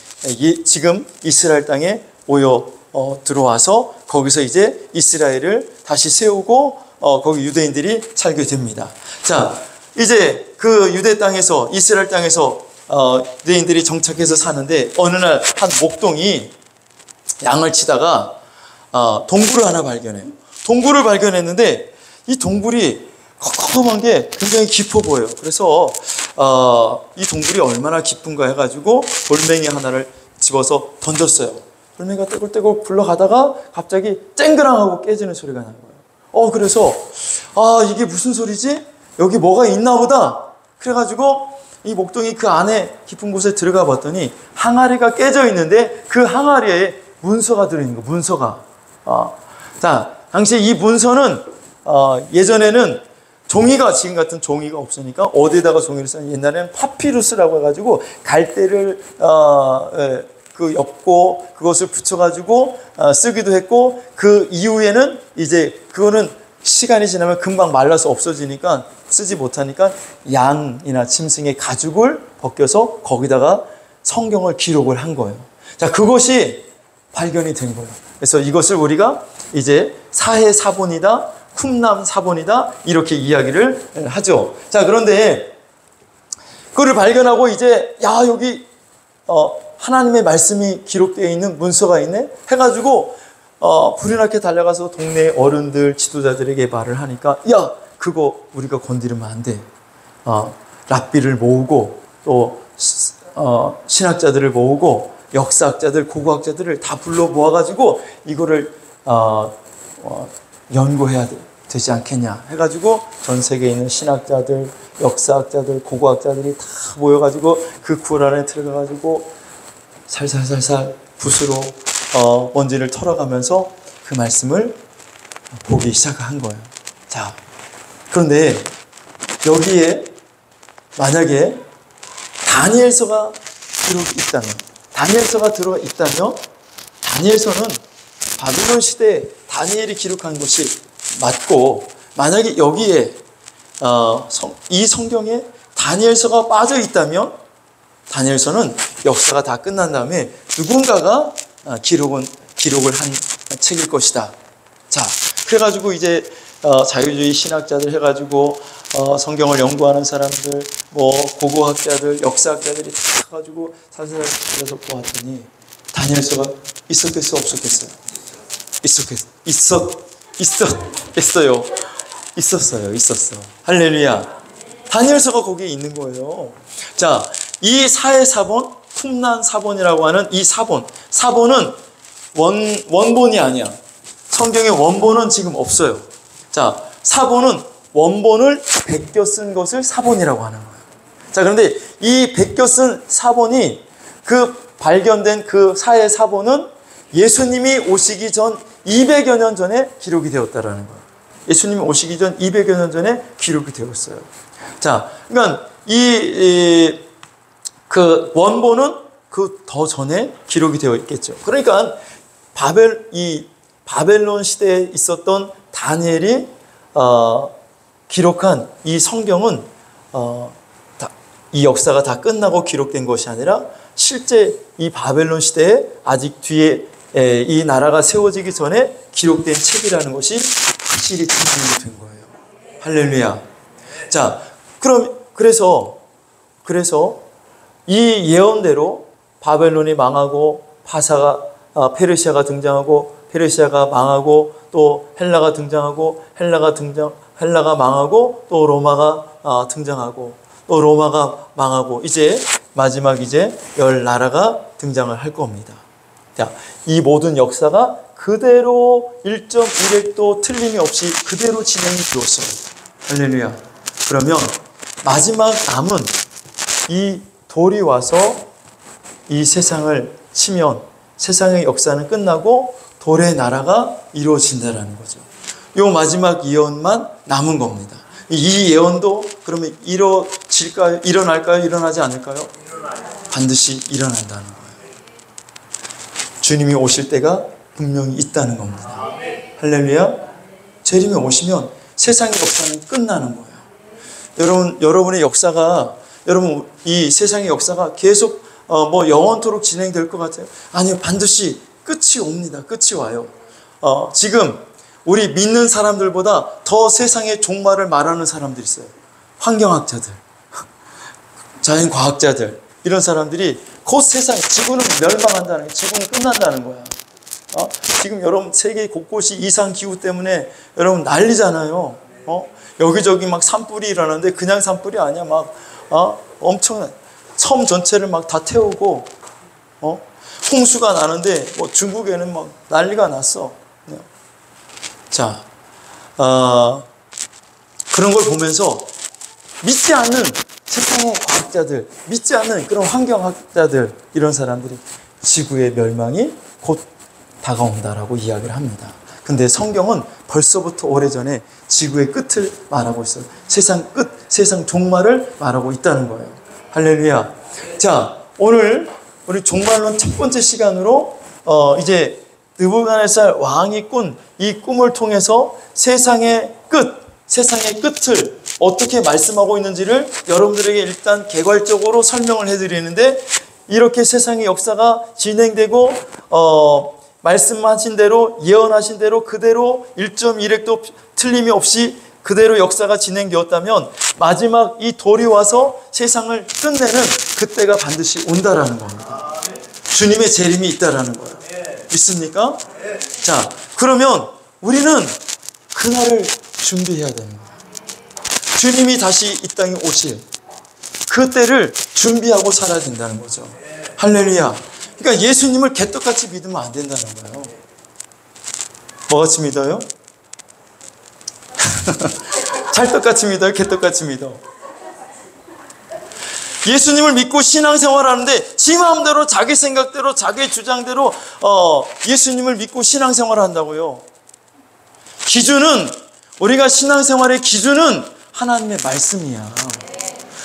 지금 이스라엘 땅에 모여 들어와서 거기서 이제 이스라엘을 다시 세우고 거기 유대인들이 살게 됩니다. 자, 이제 그 유대 땅에서, 이스라엘 땅에서 유대인들이 정착해서 사는데, 어느 날 한 목동이 양을 치다가 동굴을 하나 발견해요. 동굴을 발견했는데 이 동굴이 컴컴한 게 굉장히 깊어 보여요. 그래서 이 동굴이 얼마나 깊은가 해가지고 돌멩이 하나를 집어서 던졌어요. 돌멩이가 떼굴떼굴 굴러가다가 갑자기 쨍그랑하고 깨지는 소리가 난 거예요. 그래서 이게 무슨 소리지? 여기 뭐가 있나 보다. 그래가지고 이 목동이 그 안에 깊은 곳에 들어가 봤더니 항아리가 깨져 있는데 그 항아리에 문서가 들어있는 거예요. 문서가. 자, 당시에 이 문서는 예전에는 종이가, 지금 같은 종이가 없으니까 어디에다가 종이를 쓰는, 옛날에는 파피루스라고 해가지고 갈대를 그 엮고 그것을 붙여가지고 쓰기도 했고, 그 이후에는 이제 그거는 시간이 지나면 금방 말라서 없어지니까 쓰지 못하니까 양이나 짐승의 가죽을 벗겨서 거기다가 성경을 기록을 한 거예요. 자, 그것이 발견이 된 거예요. 그래서 이것을 우리가 이제 사해사본이다, 쿰람사본이다, 이렇게 이야기를 하죠. 자, 그런데 그거를 발견하고 이제 여기 하나님의 말씀이 기록되어 있는 문서가 있네 해가지고 불이 나게 달려가서 동네 어른들, 지도자들에게 말을 하니까, 그거 우리가 건드리면 안 돼. 랍비를 모으고 또 신학자들을 모으고 역사학자들, 고고학자들을 다 불러 모아가지고 이거를 연구해야 되지 않겠냐 해가지고 전 세계에 있는 신학자들, 역사학자들, 고고학자들이 다 모여가지고 그 굴 안에 들어가가지고 살살살살 붓으로 먼지를 털어가면서 그 말씀을 보기 시작한 거예요. 자, 그런데 여기에 만약에 다니엘서가 들어있다면, 다니엘서는 바빌론 시대에 다니엘이 기록한 것이 맞고, 만약에 여기에 이 성경에 다니엘서가 빠져 있다면 다니엘서는 역사가 다 끝난 다음에 누군가가 기록을 한 책일 것이다. 자, 그래가지고 이제 자유주의 신학자들 해가지고 성경을 연구하는 사람들, 뭐 고고학자들, 역사학자들이 다 가지고 살살 들여서 보았더니 다니엘서가 있었겠어요, 없었겠어요? 있었어요. 할렐루야. 다니엘서가 거기에 있는 거예요. 자, 이 사해사본, 쿰람사본이라고 하는 이 사본은 원본이 아니야. 성경의 원본은 지금 없어요. 자, 사본은 원본을 베껴 쓴 것을 사본이라고 하는 거예요. 자, 그런데 이 베껴 쓴 사본이, 그 발견된 그 사해사본은 예수님이 오시기 전 200여 년 전에 기록이 되었다라는 거예요. 예수님이 오시기 전 200여 년 전에 기록이 되었어요. 자, 그러니까 그 원본은 그 더 전에 기록이 되어 있겠죠. 그러니까 바벨론 시대에 있었던 다니엘이 기록한 이 성경은 이 역사가 다 끝나고 기록된 것이 아니라 실제 이 바벨론 시대에 아직 뒤에 이 나라가 세워지기 전에 기록된 책이라는 것이 확실히 증명이 된 거예요. 할렐루야. 자, 그래서 이 예언대로 바벨론이 망하고 페르시아가 등장하고 페르시아가 망하고 또 헬라가 등장하고 헬라가 망하고 또 로마가 등장하고 또 로마가 망하고 이제 마지막 열 나라가 등장을 할 겁니다. 자, 이 모든 역사가 그대로 1.1획도 틀림이 없이 그대로 진행이 되었어요. 할렐루야. 그러면 마지막 남은 이 돌이 와서 이 세상을 치면 세상의 역사는 끝나고 돌의 나라가 이루어진다는 거죠. 이 마지막 예언만 남은 겁니다. 이 예언도 그러면 일어날까요? 일어나지 않을까요? 반드시 일어난다는 거예요. 주님이 오실 때가 분명히 있다는 겁니다. 할렐루야. 재림이 오시면 세상의 역사는 끝나는 거예요. 여러분의 역사가 이 세상의 역사가 계속 영원토록 진행될 것 같아요? 아니요. 반드시 끝이 옵니다. 끝이 와요. 지금 우리 믿는 사람들보다 더 세상의 종말을 말하는 사람들이 있어요. 환경학자들, 자연과학자들, 이런 사람들이 곧 지구는 멸망한다는 거예요. 지구는 끝난다는 거야. 지금 여러분 세계 곳곳이 이상기후 때문에 여러분 난리잖아요. 여기저기 막 산불이 일어나는데 그냥 산불이 아니야. 막 엄청난 섬 전체를 막 다 태우고 홍수가 나는데 중국에는 막 난리가 났어. 자, 그런 걸 보면서 믿지 않는 세상의 과학자들, 믿지 않는 그런 환경학자들, 이런 사람들이 지구의 멸망이 곧 다가온다라고 이야기를 합니다. 근데 성경은 벌써부터 오래전에 지구의 끝을 말하고 있어요. 세상 끝, 세상 종말을 말하고 있다는 거예요. 할렐루야. 자, 오늘 우리 종말론 첫 번째 시간으로 이제 느부갓네살 왕이 꾼 이 꿈을 통해서 세상의 끝을 어떻게 말씀하고 있는지를 여러분들에게 일단 개괄적으로 설명을 해드리는데, 이렇게 세상의 역사가 진행되고 말씀하신 대로, 예언하신 대로 그대로 1.1획도 틀림이 없이 그대로 역사가 진행되었다면 마지막 이 돌이 와서 세상을 끝내는 그때가 반드시 온다라는 겁니다. 주님의 재림이 있다라는 거예요. 믿습니까? 자, 그러면 우리는 그날을 준비해야 되는 거예요. 주님이 다시 이 땅에 오실 그때를 준비하고 살아야 된다는 거죠. 할렐루야. 그러니까 예수님을 개떡같이 믿으면 안 된다는 거예요. 뭐같이 믿어요? 찰떡같이 믿어요? 개떡같이 믿어? 예수님을 믿고 신앙생활하는데 지 마음대로, 자기 생각대로, 자기 주장대로 예수님을 믿고 신앙생활을 한다고요. 우리가 신앙생활의 기준은 하나님의 말씀이야.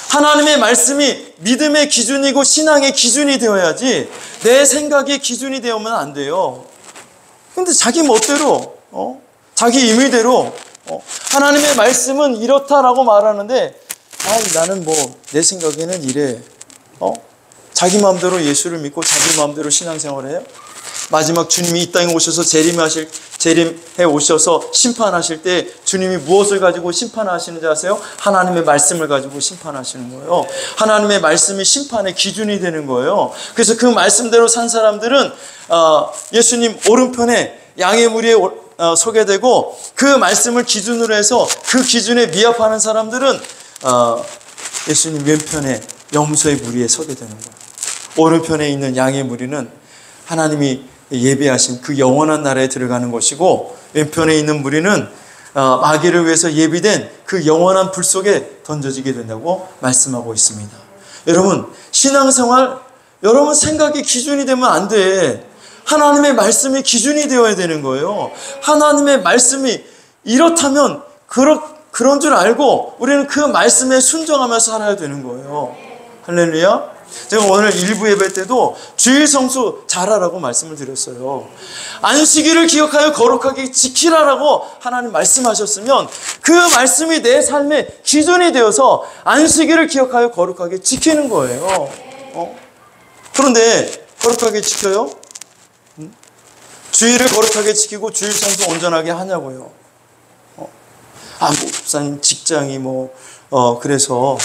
하나님의 말씀이 믿음의 기준이고 신앙의 기준이 되어야지 내 생각의 기준이 되면 안 돼요. 근데 자기 멋대로, 자기 임의대로 하나님의 말씀은 이렇다라고 말하는데, 나는 내 생각에는 이래. 자기 마음대로 예수를 믿고 자기 마음대로 신앙생활을 해요? 마지막 주님이 이 땅에 오셔서 재림해 오셔서 심판하실 때 주님이 무엇을 가지고 심판하시는지 아세요? 하나님의 말씀을 가지고 심판하시는 거예요. 하나님의 말씀이 심판의 기준이 되는 거예요. 그래서 그 말씀대로 산 사람들은 예수님 오른편에 양의 무리에 소개되고, 그 말씀을 기준으로 해서 그 기준에 미합하는 사람들은 예수님 왼편에 염소의 무리에 서게 되는 거예요. 오른편에 있는 양의 무리는 하나님이 예비하신 그 영원한 나라에 들어가는 것이고, 왼편에 있는 무리는 마귀를 위해서 예비된 그 영원한 불 속에 던져지게 된다고 말씀하고 있습니다. 여러분, 신앙생활, 여러분 생각이 기준이 되면 안 돼. 하나님의 말씀이 기준이 되어야 되는 거예요. 하나님의 말씀이 이렇다면 그런 줄 알고 우리는 그 말씀에 순종하면서 살아야 되는 거예요. 할렐루야. 제가 오늘 일부 예배 때도 주일 성수 잘하라고 말씀을 드렸어요. 안식일을 기억하여 거룩하게 지키라라고 하나님 말씀하셨으면 그 말씀이 내 삶의 기준이 되어서 안식일을 기억하여 거룩하게 지키는 거예요. 그런데 거룩하게 지켜요? 주일을 거룩하게 지키고 주일 성수 온전하게 하냐고요. 아, 목사님 직장이 그래서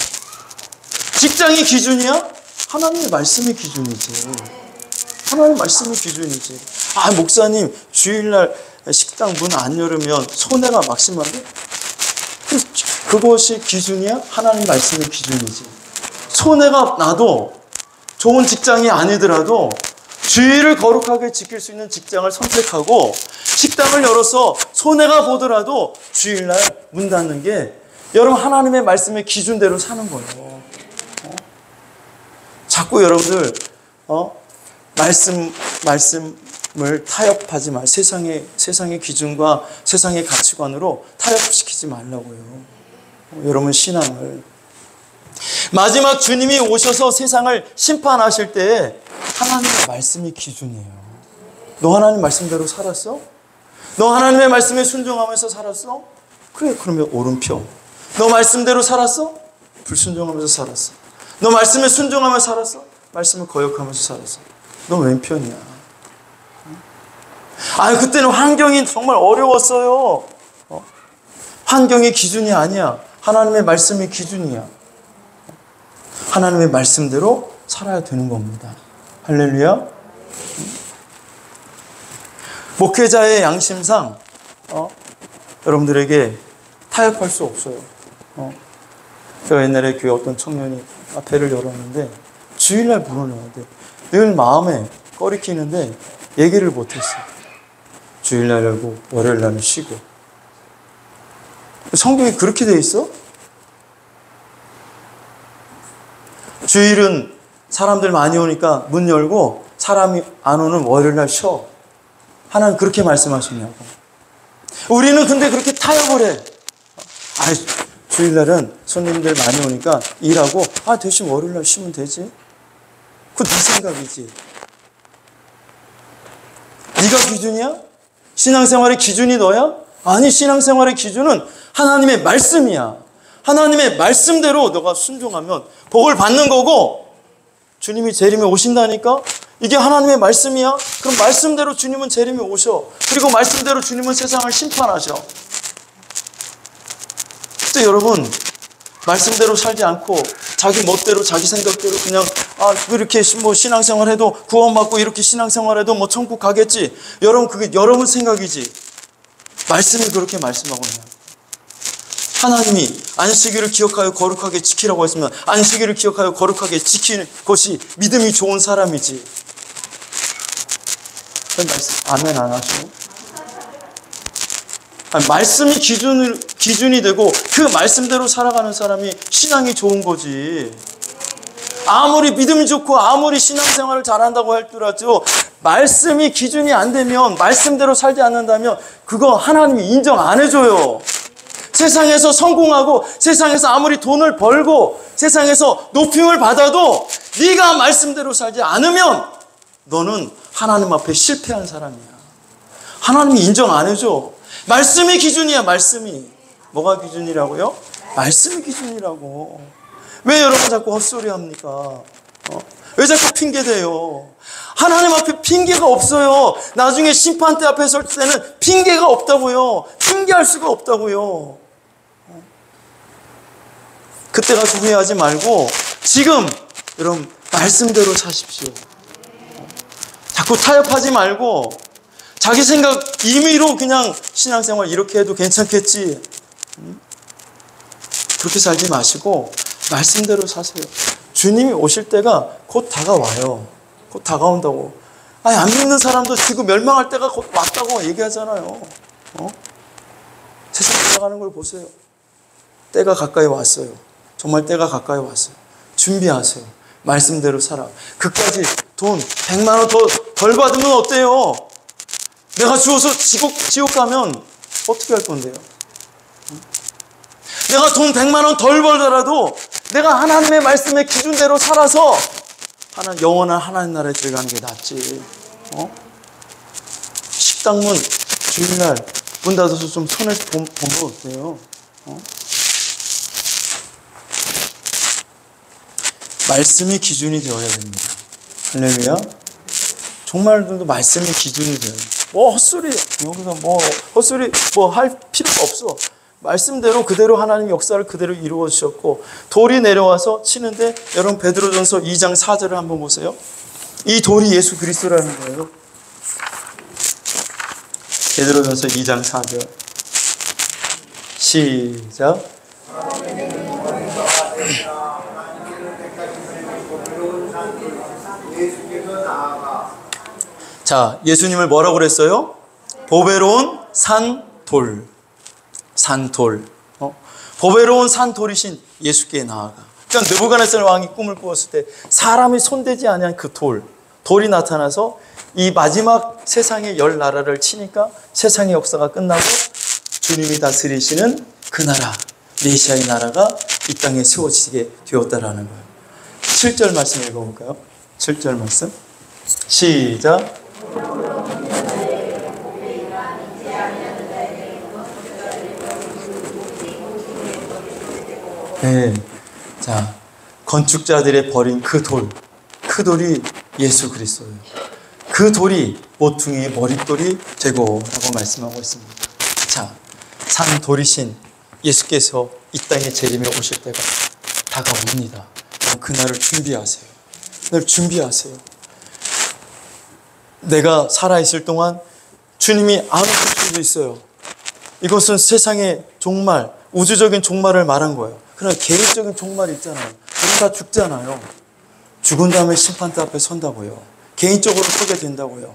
직장이 기준이야? 하나님의 말씀이 기준이지. 하나님의 말씀이 기준이지. 아, 목사님 주일날 식당 문 안 열으면 손해가 막 심한데? 그것이 기준이야? 하나님 말씀의 기준이지. 손해가 나도 좋은 직장이 아니더라도 주의를 거룩하게 지킬 수 있는 직장을 선택하고 식당을 열어서 손해가 보더라도 주일날 문 닫는 게 여러분 하나님의 말씀의 기준대로 사는 거예요. 자꾸 여러분들 말씀을 타협하지 마. 세상의 기준과 세상의 가치관으로 타협시키지 말라고요. 여러분 신앙을 마지막 주님이 오셔서 세상을 심판하실 때 하나님의 말씀이 기준이에요. 너 하나님 말씀대로 살았어? 너 하나님의 말씀에 순종하면서 살았어? 그래, 그러면 오른표. 너 말씀대로 살았어? 불순종하면서 살았어. 너 말씀에 순종하면서 살았어? 말씀을 거역하면서 살았어. 너 왼편이야. 아, 그때는 환경이 정말 어려웠어요. 환경이 기준이 아니야. 하나님의 말씀이 기준이야. 하나님의 말씀대로 살아야 되는 겁니다. 할렐루야. 목회자의 양심상 여러분들에게 타협할 수 없어요. 제가 옛날에 교회 어떤 청년이 카페를 열었는데 주일날 물어내야 돼. 늘 마음에 꺼리키는데 얘기를 못했어요. 주일날 열고 월요일날은 쉬고. 성경이 그렇게 돼 있어? 주일은 사람들 많이 오니까 문 열고 사람이 안 오는 월요일날 쉬어. 하나님 그렇게 말씀하시냐고. 우리는 근데 그렇게 타협을 해. 주일날은 손님들 많이 오니까 일하고 대신 월요일날 쉬면 되지. 그거 네 생각이지. 네가 기준이야? 신앙생활의 기준이 너야? 아니, 신앙생활의 기준은 하나님의 말씀이야. 하나님의 말씀대로 너가 순종하면 복을 받는 거고 주님이 재림에 오신다니까? 이게 하나님의 말씀이야? 그럼 말씀대로 주님은 재림에 오셔. 그리고 말씀대로 주님은 세상을 심판하셔. 그때 여러분 말씀대로 살지 않고 자기 멋대로 자기 생각대로 그냥 이렇게 신앙생활 해도 구원받고 이렇게 신앙생활 해도 천국 가겠지. 여러분 그게 여러분 생각이지. 말씀이 그렇게 말씀하고 있나요? 하나님이 안식일을 기억하여 거룩하게 지키라고 했으면 안식일을 기억하여 거룩하게 지키는 것이 믿음이 좋은 사람이지. 아멘 안 하시고? 말씀이 기준이 되고 그 말씀대로 살아가는 사람이 신앙이 좋은 거지. 아무리 믿음이 좋고 아무리 신앙생활을 잘한다고 할지라도 말씀이 기준이 안 되면 말씀대로 살지 않는다면 그거 하나님이 인정 안 해줘요. 세상에서 성공하고 세상에서 아무리 돈을 벌고 세상에서 높임을 받아도 네가 말씀대로 살지 않으면 너는 하나님 앞에 실패한 사람이야. 하나님이 인정 안 해줘. 말씀이 기준이야. 말씀이. 뭐가 기준이라고요? 말씀이 기준이라고. 왜 여러분 자꾸 헛소리 합니까? 왜 자꾸 핑계대요? 하나님 앞에 핑계가 없어요. 나중에 심판대 앞에 설 때는 핑계가 없다고요. 핑계할 수가 없다고요. 그때 가서 후회하지 말고 지금 여러분 말씀대로 사십시오. 자꾸 타협하지 말고 자기 생각 임의로 그냥 신앙생활 이렇게 해도 괜찮겠지. 그렇게 살지 마시고 말씀대로 사세요. 주님이 오실 때가 곧 다가와요. 곧 다가온다고. 안 믿는 사람도 지금 멸망할 때가 곧 왔다고 얘기하잖아요. 세상 돌아가는 걸 보세요. 때가 가까이 왔어요. 정말 때가 가까이 왔어요. 준비하세요. 말씀대로 살아. 그까지 돈 100만 원 덜 받으면 어때요? 내가 주워서 지옥 가면 어떻게 할 건데요? 내가 돈 100만 원 덜 벌더라도 내가 하나님의 말씀의 기준대로 살아서 영원한 하나님 나라에 들어가는 게 낫지. 식당문 주일날 문 닫아서 좀 손에서 보면 어때요? 말씀이 기준이 되어야 됩니다. 할렐루야. 정말 말씀이 기준이 돼요. 헛소리 여기서 헛소리 할 필요가 없어. 말씀대로 그대로 하나님 역사를 그대로 이루어 주셨고, 돌이 내려와서 치는데, 여러분 베드로전서 2장 4절을 한번 보세요. 이 돌이 예수 그리스도라는 거예요. 베드로전서 2장 4절 시작. 자, 예수님을 뭐라고 그랬어요? 보배로운 산돌. 산돌. 보배로운 산돌이신 예수께 나아가. 그러니까 느부갓네살 왕이 꿈을 꾸었을 때 사람이 손대지 아니한 그 돌이 나타나서 이 마지막 세상의 열 나라를 치니까 세상의 역사가 끝나고 주님이 다스리시는 그 나라, 메시아의 나라가 이 땅에 세워지게 되었다라는 거예요. 7절 말씀 읽어볼까요? 7절 말씀 시작. 네. 자, 건축자들의 버린 그 돌이 예수 그리스도예요. 그 돌이 모퉁이의 머릿돌이 되고 라고 말씀하고 있습니다. 자, 산 돌이신 예수께서 이 땅에 재림에 오실 때가 다가옵니다. 그날을 준비하세요. 늘 준비하세요. 내가 살아있을 동안 주님이 안 오실 수도 있어요. 이것은 세상의 종말, 우주적인 종말을 말한 거예요. 그러나 개인적인 종말이 있잖아요. 우리 다 죽잖아요. 죽은 다음에 심판대 앞에 선다고요. 개인적으로 서게 된다고요.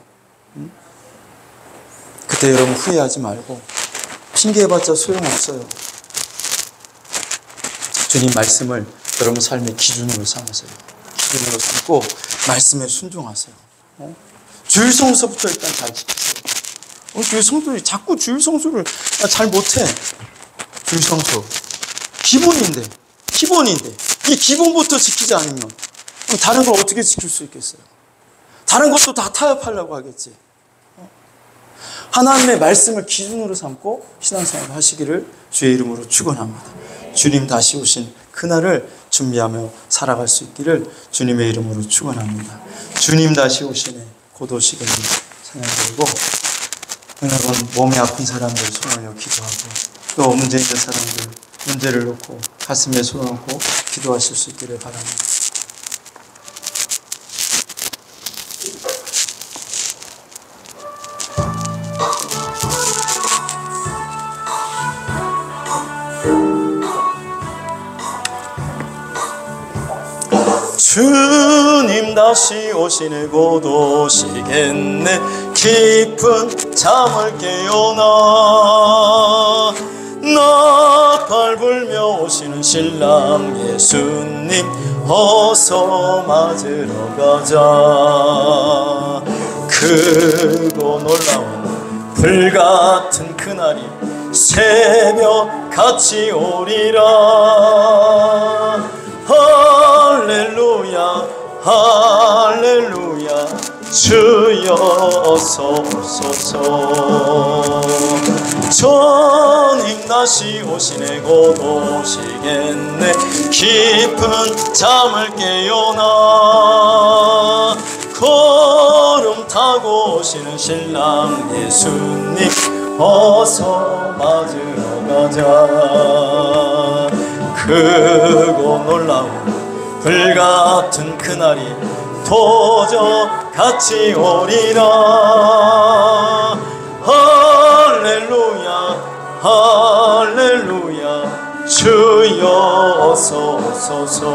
그때 여러분 후회하지 말고 핑계해봤자 소용없어요. 주님 말씀을 여러분 삶의 기준으로 삼으세요. 기준으로 삼고 말씀에 순종하세요. 주일 성수부터 일단 잘 지키세요. 주일 성수를 자꾸 주일 성수를 잘 못해. 주일 성수 기본인데 이 기본부터 지키지 않으면 다른 걸 어떻게 지킬 수 있겠어요? 다른 것도 다 타협하려고 하겠지. 하나님의 말씀을 기준으로 삼고 신앙생활을 하시기를 주의 이름으로 축원합니다. 주님 다시 오신 그날을 준비하며 살아갈 수 있기를 주님의 이름으로 축원합니다. 주님 다시 오시네 곧 오시겠니 생각하고, 여러분 몸이 아픈 사람들 손을 올려 기도하고, 또 문제 있는 사람들 문제를 놓고 가슴에 손을 얹고 기도하실 수 있기를 바랍니다. 주님 다시 오시네 곧 오시겠네 깊은 잠을 깨어나 나팔 불며 오시는 신랑 예수님 어서 맞으러 가자. 크고 놀라운 불같은 그날이 새벽같이 오리라. 할렐루야 할렐루야 주여 어서 오소서. 주님 다시 오시네 곧 오시겠네 깊은 잠을 깨어나 구름 타고 오시는 신랑 예수님 어서 맞으러 가자. 크고 놀라운 불같은 그날이 도적같이 오리라. 할렐루야 할렐루야 주여 어서 오소서.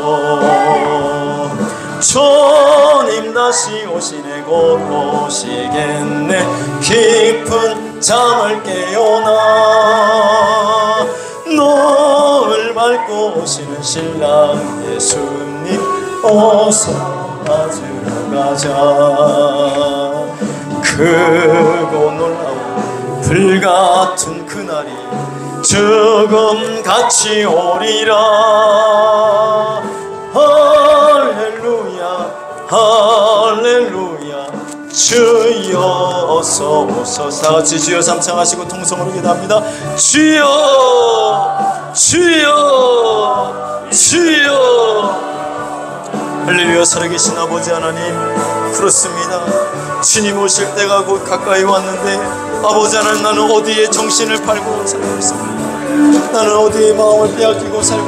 주님 다시 오시네 곧 오시겠네 깊은 잠을 깨어나 노을 밝고 오시는 신랑 예수님 어서 맞으러 가자. 크고 놀라운 불같은 그날이 죽음같이 오리라. 할렐루야 할렐루야 주여 어서 오소서. 다같이 주여 삼창하시고 통성으로 기도합니다. 주여 주여 주여. 할렐루야. 살아계신 아버지 하나님, 그렇습니다. 주님 오실 때가 곧 가까이 왔는데 아버지 하나님 나는 어디에 정신을 팔고 살고 있습니까? 나는 어디에 마음을 빼앗기고 살고